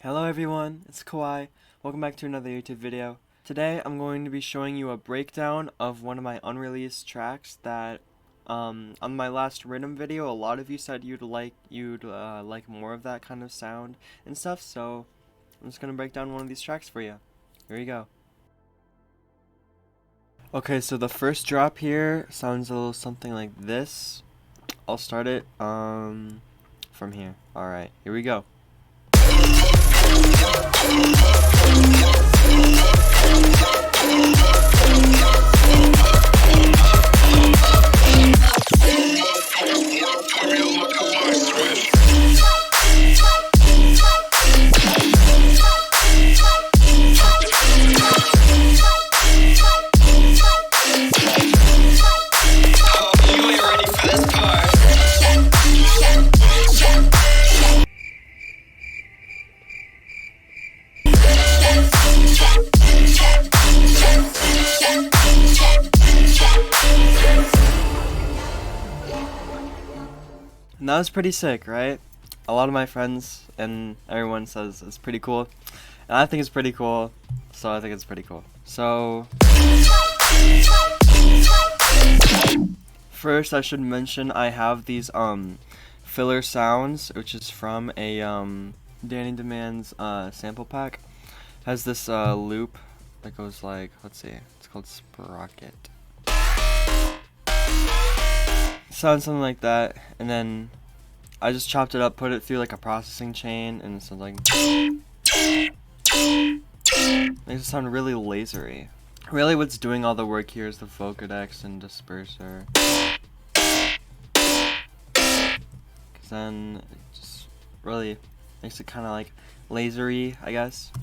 Hello everyone, it's Kowai. Welcome back to another YouTube video. Today I'm going to be showing you a breakdown of one of my unreleased tracks that on my last Riddim video a lot of you said you'd like more of that kind of sound and stuff, so I'm just gonna break down one of these tracks for you. Here you go. Okay, so the first drop here sounds a little something like this. I'll start it from here. Alright, here we go. And that was pretty sick, right? A lot of my friends and everyone says it's pretty cool. And I think it's pretty cool, so I think it's pretty cool. So first I should mention I have these filler sounds, which is from a Danny Demand's sample pack. It has this loop that goes like, let's see, it's called Sprocket. Sounds something like that, and then I just chopped it up, put it through like a processing chain, and it sounds like makes it sound really lasery. Really what's doing all the work here is the Vocodex and disperser, cause then it just really makes it kind of like lasery, I guess.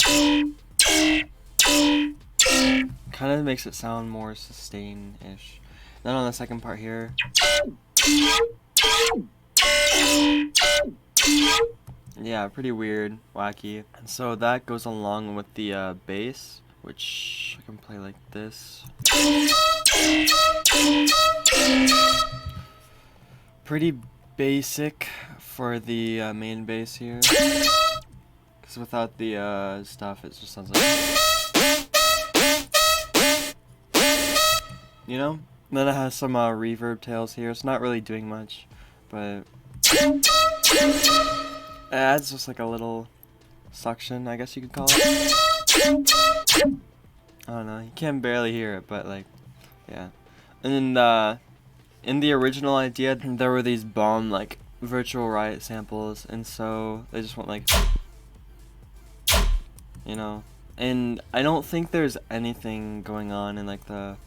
Kind of makes it sound more sustain-ish. Then on the second part here, yeah, pretty weird, wacky. And so that goes along with the bass, which I can play like this. Pretty basic for the main bass here, because without the stuff it just sounds like, you know? Then it has some reverb tails here. It's not really doing much, but it adds just like a little suction, I guess you could call it. I don't know, you can barely hear it, but like, yeah. And then in the original idea, there were these bomb like virtual Riot samples, and so they just went like, you know. And I don't think there's anything going on in like the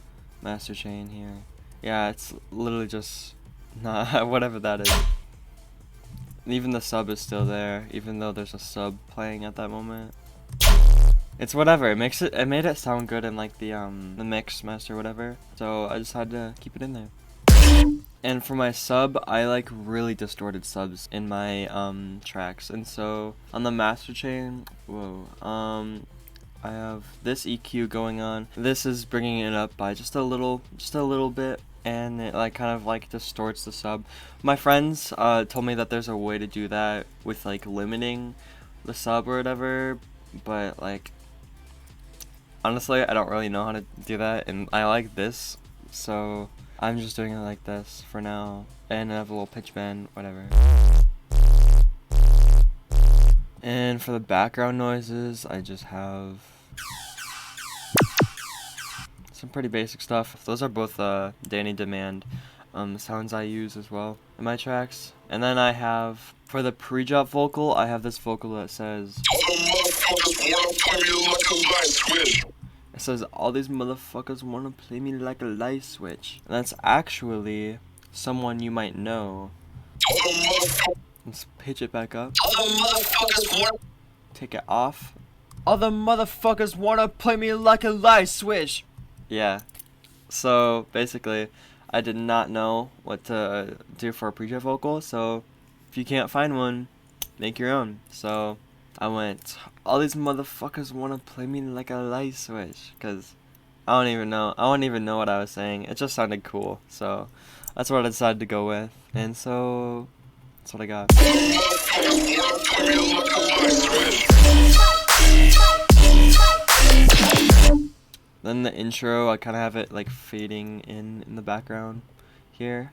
master chain here. Yeah, it's literally just whatever that is. And even the sub is still there, even though there's a sub playing at that moment. It's whatever. It made it sound good in like the mix master, whatever. So I just had to keep it in there. And for my sub, I like really distorted subs in my tracks. And so on the master chain, I have this EQ going on. This is bringing it up by just a little bit, and it like kind of like distorts the sub. My friends told me that there's a way to do that with like limiting the sub or whatever, but like honestly I don't really know how to do that, and I like this, so I'm just doing it like this for now, and I have a little pitch bend, whatever. And for the background noises, I just have some pretty basic stuff. Those are both Danny Demand sounds I use as well in my tracks. And then I have, for the pre-drop vocal, I have this vocal that says, it says, all these motherfuckers wanna play me like a light switch. And that's actually someone you might know. Let's pitch it back up. Take it off. Other motherfuckers wanna play me like a light switch. Yeah. So basically, I did not know what to do for a pre-drop vocal. So if you can't find one, make your own. So I went, all these motherfuckers wanna play me like a light switch, cause I don't even know what I was saying. It just sounded cool. So that's what I decided to go with. And so that's what I got. Then the intro, I kind of have it like fading in the background here.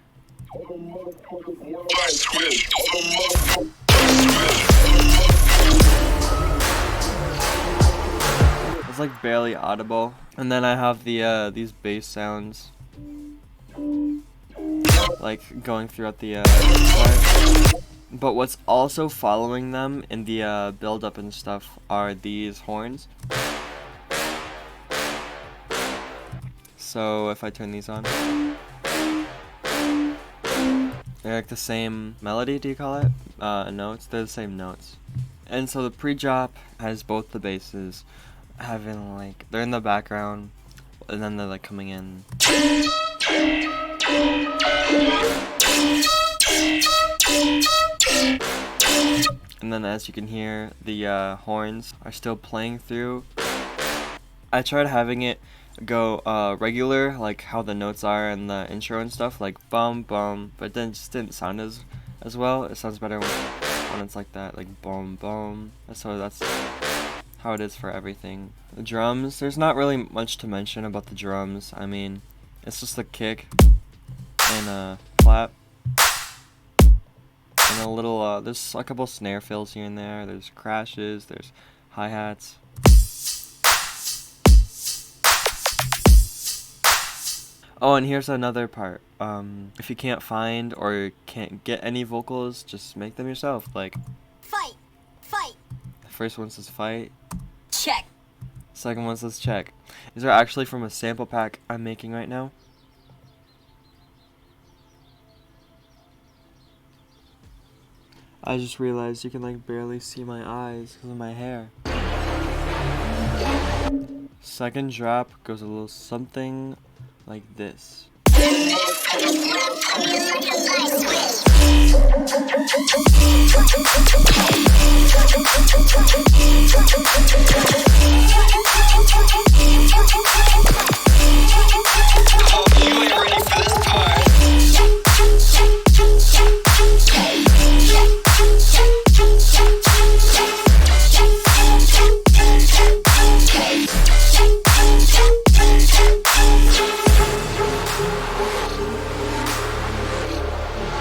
It's like barely audible. And then I have the these bass sounds like going throughout the part. But what's also following them in the build up and stuff are these horns. So if I turn these on, they're like the same melody, do you call it? Notes, they're the same notes. And so the pre-drop has both the basses having like, they're in the background and then they're like coming in. And then as you can hear, the horns are still playing through. I tried having it go regular, like how the notes are in the intro and stuff, like bum bum, but then it just didn't sound as well. It sounds better when it's like that, like bum bum. So that's how it is for everything. The drums, there's not really much to mention about the drums. I mean, it's just a kick and a clap and a little there's a couple snare fills here and there. There's crashes, there's hi-hats. Oh, and here's another part. If you can't find or can't get any vocals, just make them yourself. Like, fight, fight. The first one says fight. Check. Second one says check. These are actually from a sample pack I'm making right now. I just realized you can like barely see my eyes because of my hair. Second drop goes a little something like this.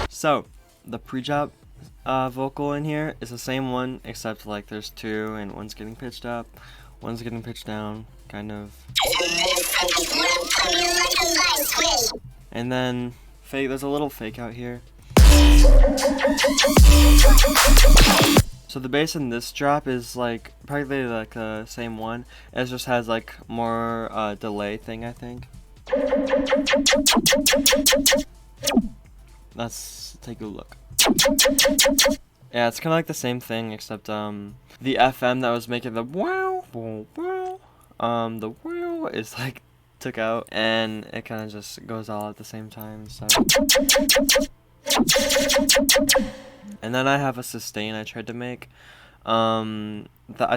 So, the pre-drop vocal in here is the same one, except like there's two, and one's getting pitched up, one's getting pitched down, kind of. And then fake. There's a little fake out here. So the bass in this drop is like practically like the same one. It just has like more delay thing, I think. Let's take a look. Yeah, it's kind of like the same thing, except the FM that was making the wow, wow, wow, the wow is like took out, and it kind of just goes all at the same time. So, and then I have a sustain I tried to make. I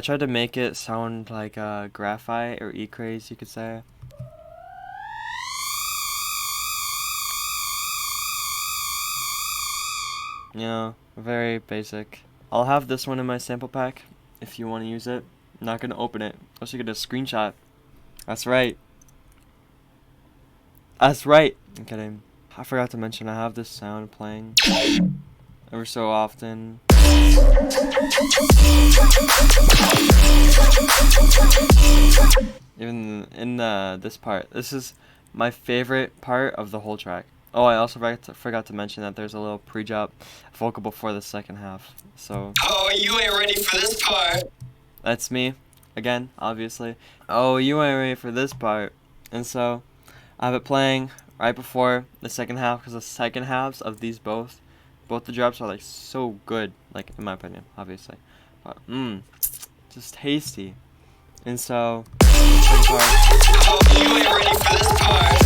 tried to make it sound like Graphyt or Ecraze, you could say. You know, very basic. I'll have this one in my sample pack if you want to use it. I'm not going to open it. I'll show you a screenshot. That's right. That's right. I'm kidding. I forgot to mention I have this sound playing ever so often. Even in this part. This is my favorite part of the whole track. Oh, I also forgot to mention that there's a little pre-drop vocal before the second half. So. Oh, you ain't ready for this part. That's me, again, obviously. Oh, you ain't ready for this part. And so, I have it playing right before the second half, because the second halves of these both the drops are like so good, like in my opinion, obviously. But just tasty. And so, oh, you ain't ready for this part.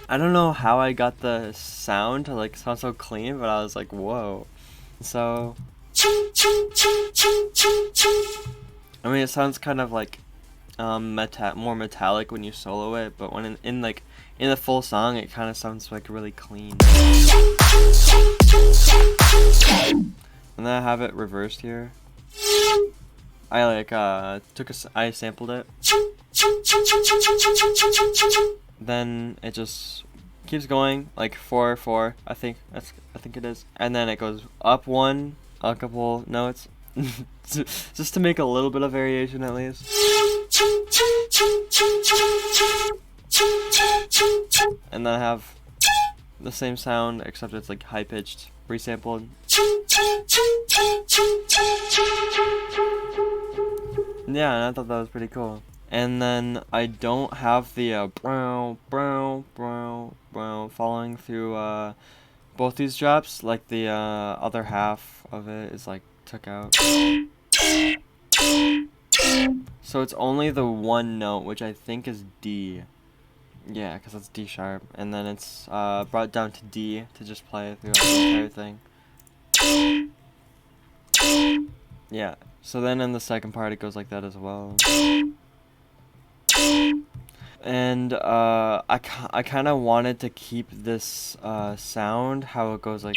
I don't know how I got the sound to like sound so clean, but I was like, whoa. So, I mean, it sounds kind of like more metallic when you solo it, but when in the full song, it kind of sounds like really clean. And then I have it reversed here. I like I sampled it. Then it just keeps going like 4/4. I think it is. And then it goes up one, a couple notes, just to make a little bit of variation at least. And then I have the same sound except it's like high pitched, resampled. Yeah, and I thought that was pretty cool. And then I don't have the brow following through both these drops. Like the other half of it is like took out. So it's only the one note, which I think is D. Yeah, because it's D sharp. And then it's brought down to D to just play through the entire thing. Yeah, so then in the second part it goes like that as well. And I kind of wanted to keep this sound, how it goes like.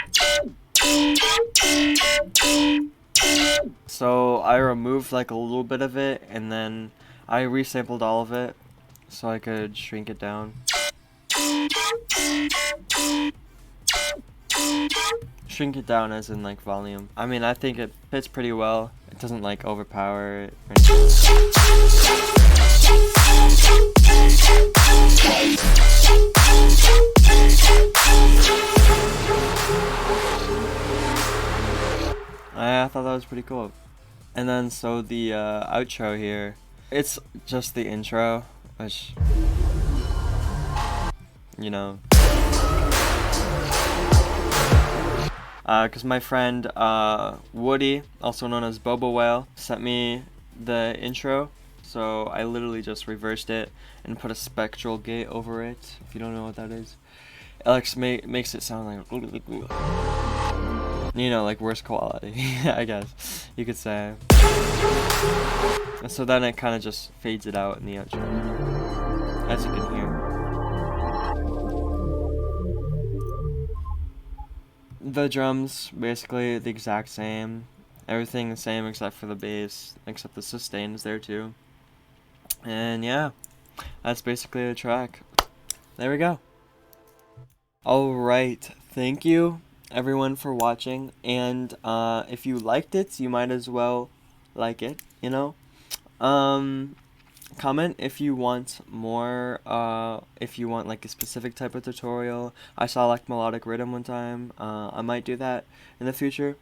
So I removed like a little bit of it, and then I resampled all of it so I could shrink it down. Shrink it down as in like volume. I mean, I think it fits pretty well. It doesn't like overpower it or anything. I thought that was pretty cool. And then so the outro here, it's just the intro, which, you know, because my friend Woody, also known as Bobo Whale, sent me the intro, so I literally just reversed it and put a spectral gate over it. If you don't know what that is, Alex makes it sound like, you know, like worse quality, I guess you could say. And so then it kind of just fades it out in the outro, as you can hear. The drums, basically the exact same. Everything the same except for the bass, except the sustain is there too. And yeah, that's basically the track. There we go. Alright, thank you everyone for watching. And if you liked it, you might as well like it, you know. Comment if you want more, if you want like a specific type of tutorial. I saw like melodic rhythm one time. I might do that in the future,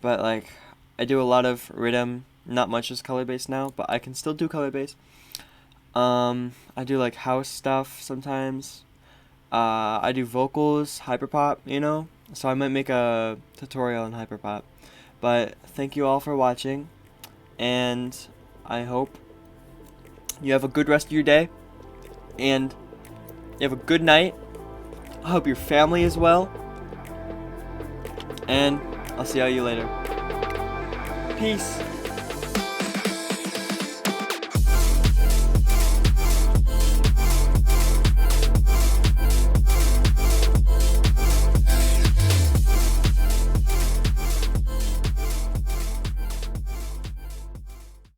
but like I do a lot of rhythm, not much is color based now, but I can still do color based. I do like house stuff sometimes. I do vocals, hyperpop, you know, so I might make a tutorial on hyperpop. But thank you all for watching, and I hope you have a good rest of your day, and you have a good night. I hope your family is well, and I'll see all you later. Peace.